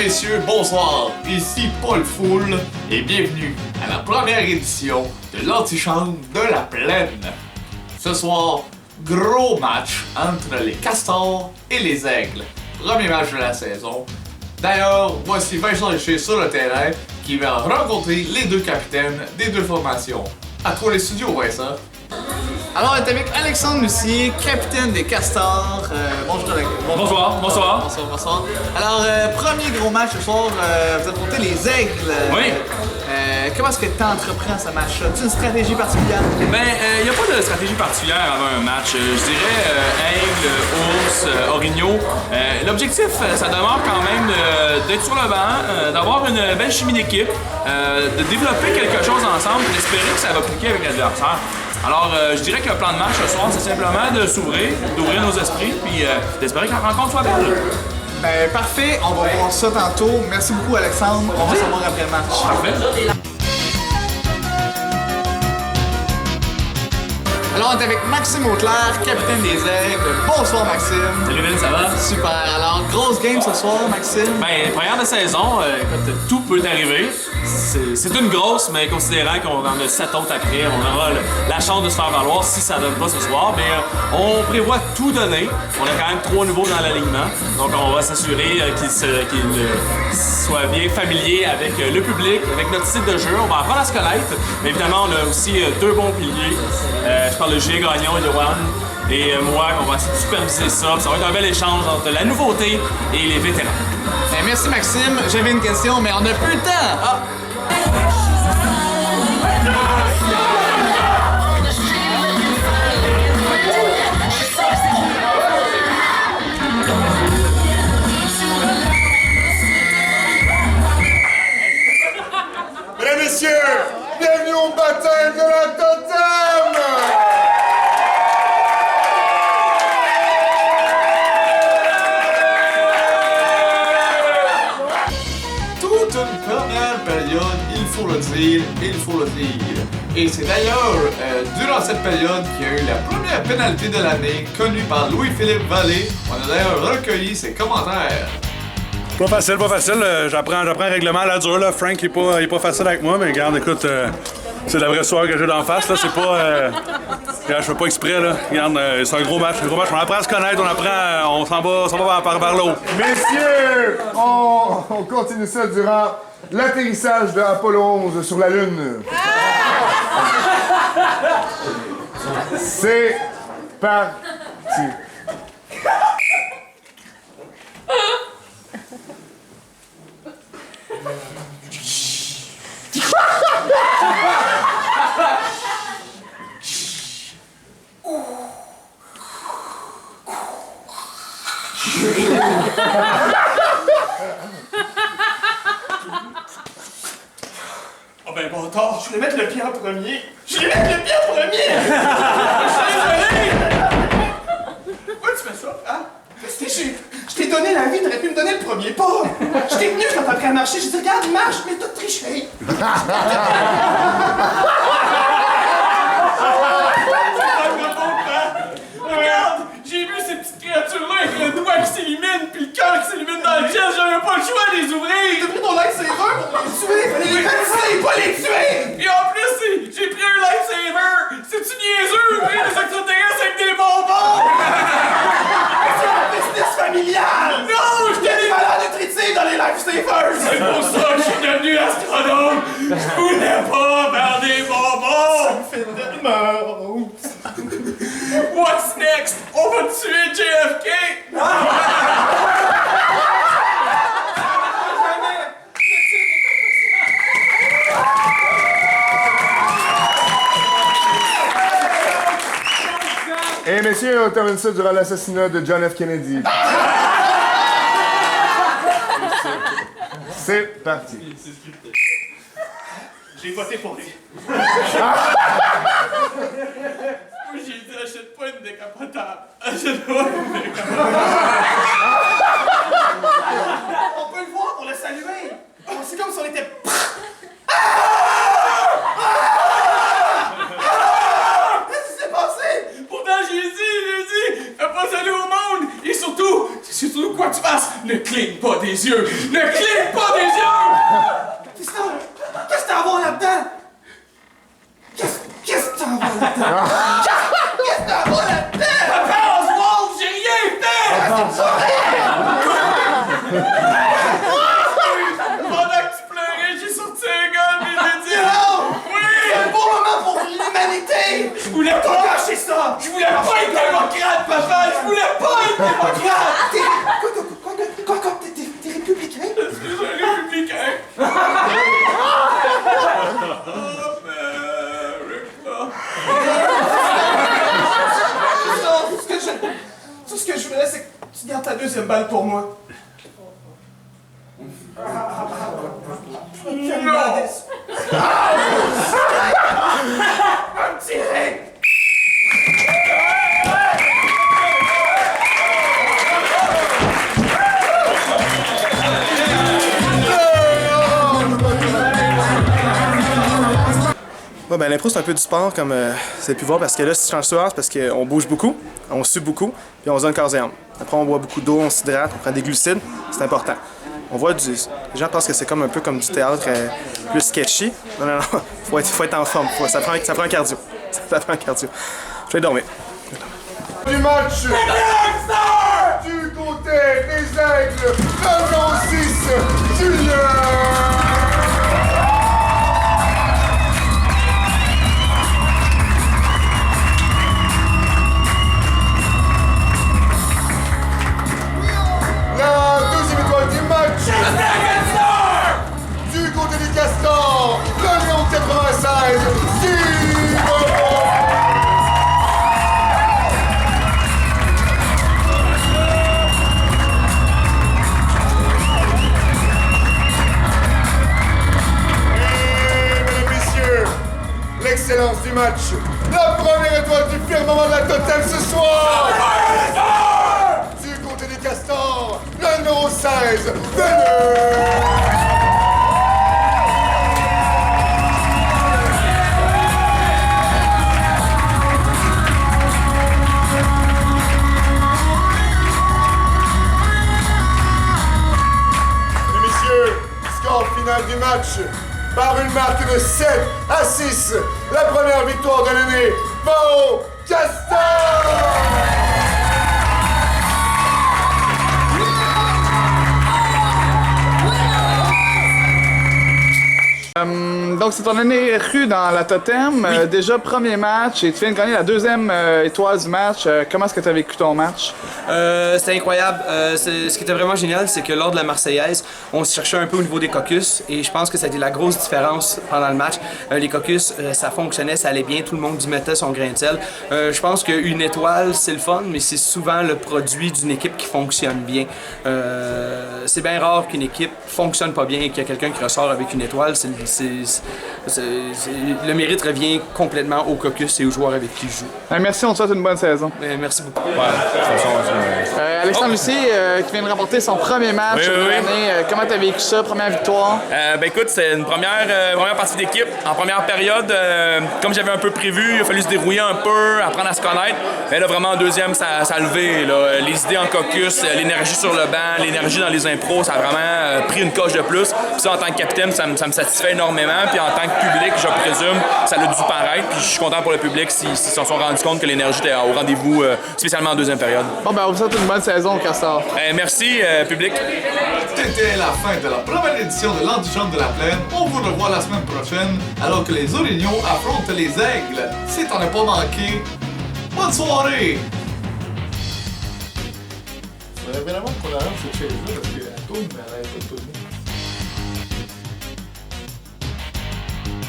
messieurs, bonsoir. Ici Paul Foule et bienvenue à la première édition de l'antichambre de la plaine. Ce soir, gros match entre les Castors et les Aigles. Premier match de la saison. D'ailleurs, voici Vincent Richer sur le terrain qui va rencontrer les deux capitaines des deux formations. À toi les studios, Vincent. Alors, on est avec Alexandre Lucier, capitaine des Castors. Bonjour, Bonsoir. Bonsoir. Alors, premier gros match ce soir, vous affrontez les Aigles. Oui. Comment est-ce que tu entreprends ce match-là? As-tu une stratégie particulière? Ben, il n'y a pas de stratégie particulière avant un match. Je dirais Aigle, Ours, Orignaux. L'objectif, ça demeure quand même d'être sur le banc, d'avoir une belle chimie d'équipe, de développer quelque chose ensemble et d'espérer que ça va cliquer avec l'adversaire. Alors, je dirais que le plan de match ce soir, c'est simplement de s'ouvrir, d'ouvrir nos esprits, puis d'espérer que la rencontre soit belle. Ben, parfait, on va voir ça tantôt. Merci beaucoup, Alexandre. On va se voir après le match. Parfait. Alors, on est avec Maxime Auclair, capitaine des Aigles. Bonsoir, Maxime. Salut Vin, ça va? Super. Alors, grosse game ce soir, Maxime. Ben, première de saison, écoute, tout peut arriver. C'est une grosse, mais considérant qu'on en a 7 autres après, on aura la chance de se faire valoir si ça donne pas ce soir. Mais on prévoit tout donner. On a quand même 3 nouveaux dans l'alignement. Donc, on va s'assurer qu'ils soient bien familiers avec le public, avec notre style de jeu. On va apprendre à se connaître. Mais évidemment, on a aussi 2 bons piliers. Je parle de J. Gagnon et Yoann et moi, on va superviser ça. Ça va être un bel échange entre la nouveauté et les vétérans. Ben, merci Maxime. J'avais une question, mais on n'a plus le temps. Ah. Mesdames, messieurs, bienvenue au baptême de la Totem! Toute une première période, il faut le dire. Et c'est d'ailleurs durant cette période qu'il y a eu la première pénalité de l'année, connue par Louis-Philippe Vallée. On a d'ailleurs recueilli ses commentaires. Pas facile. J'apprends un règlement à la dure, là. Frank, il est pas facile avec moi, mais regarde, écoute, c'est la vraie soirée que j'ai d'en face, là. C'est pas. Regarde, je fais pas exprès, là. Regarde, c'est un gros match. On apprend à se connaître, on s'en va par là-haut. Messieurs, on continue ça durant l'atterrissage de Apollo 11 sur la Lune. C'est parti. Oh ben bon tard, je voulais mettre le pied en premier! Je suis désolé! Pourquoi tu fais ça, hein? Je t'ai donné la vie, t'aurais pu me donner le premier pas! Je t'ai tenu quand t'as appris à marcher, j'ai dit regarde, marche, mais t'as triché! Regarde, j'ai vu ces petites créatures-là avec le doigt qui s'illumine puis le cœur qui s'illumine dans le gel, j'avais pas le choix de les ouvrir! J'ai pris ton lightsaber pour les tuer! Fallait les ratisser, pas les tuer! Et en plus, j'ai pris un lightsaber! C'est-tu niaiseux, ouvrir des extraterrestres avec des bonbons? C'est un business familial! Non! J'étais des malades nutritifs dans les lifesavers! C'est pour ça que je suis devenu astronome! Je voulais pas faire des bonbons! Ça me fait tellement honte! What's next? On va tuer JFK! Et messieurs, on termine ça durant l'assassinat de John F. Kennedy. C'est parti. J'ai voté pour lui. Moi, j'ai dit, achète pas une décapotable. Achète pas une décapotable. On peut le voir pour le saluer. C'est comme si on était... Qu'est-ce qui s'est passé? Pourtant, j'ai dit, fais pas salut au monde. Et surtout quoi que tu fasses, Ne cligne pas des yeux! Ne cligne pas des yeux! Qu'est-ce que t'as à voir là-dedans? Qu'est-ce que t'as à voir là-dedans? Qu'est-ce que t'as à voir là-dedans? Papa Oswald, j'ai rien fait! Pendant que tu pleurais, j'ai sorti un gun et j'ai dit... Non! Oui! C'est un bon moment pour l'humanité! Je voulais pas lâcher ça! Je voulais pas être démocrate, papa! Je voulais pas être démocrate! Quoi, t'es républicain? Je suis un républicain! Non, tout ce que je voulais, c'est que tu gardes ta deuxième balle pour moi. Non! Un petit ring! Ouais, ben, l'impro, c'est un peu du sport, comme vous avez pu voir, parce que là, si je change soir, c'est parce qu'on bouge beaucoup, on sue beaucoup, puis on se donne corps et âme. Après, on boit beaucoup d'eau, on s'hydrate, on prend des glucides, c'est important. On voit du... Les gens pensent que c'est comme un peu comme du théâtre plus sketchy. Non, non, non, faut être en forme, ça prend un cardio. Ça prend un cardio. Je vais dormir. Du match du côté des Aigles, le numéro 6, Julien! La deuxième étoile du match du côté des Castors, le numéro 96, Simon! L'excellence du match, la première étoile du firmament de la Totem ce soir! Du côté des Castors, le numéro 16, Mesdames et messieurs, score final du match. Par une marque de 7 à 6, la première victoire de l'année va au Castor! Donc, c'est ton année rue dans la Totem. Déjà, premier match, et tu viens de gagner la deuxième étoile du match. Comment est-ce que tu as vécu ton match? C'était incroyable. Ce qui était vraiment génial, c'est que lors de la Marseillaise, on se cherchait un peu au niveau des caucus et je pense que ça a été la grosse différence pendant le match. Les caucus, ça fonctionnait, ça allait bien, tout le monde y mettait son grain de sel. Je pense qu'une étoile, c'est le fun, mais c'est souvent le produit d'une équipe qui fonctionne bien. C'est bien rare qu'une équipe fonctionne pas bien et qu'il y a quelqu'un qui ressort avec une étoile. Le mérite revient complètement au caucus et aux joueurs avec qui ils jouent. Merci, on te souhaite une bonne saison. Merci beaucoup. Alexandre Lucier, qui vient de remporter son premier match de l'année. Comment tu as vécu ça, première victoire? Ben écoute, c'est une première partie d'équipe. En première période, comme j'avais un peu prévu, il a fallu se dérouiller un peu, apprendre à se connaître. Mais là, vraiment, en deuxième, ça a levé. Là. Les idées en caucus, l'énergie sur le banc, l'énergie dans les impros, ça a vraiment pris une coche de plus. Puis ça, en tant que capitaine, ça me satisfait énormément. Puis en tant que public, je présume, ça a dû paraître. Puis je suis content pour le public s'ils s'en sont rendus compte que l'énergie était au rendez-vous, spécialement en deuxième période. Bon, ben, on vous souhaite une bonne saison, Castor. Merci, public. C'était la fin de la première édition de l'Antichambre de la Plaine. On vous revoit la semaine prochaine alors que les Orignaux affrontent les Aigles. Si t'en as pas manqué, bonne soirée! Faudrait vraiment qu'on arrête cette chaise-là parce que la tourne, elle arrête pas de tourner.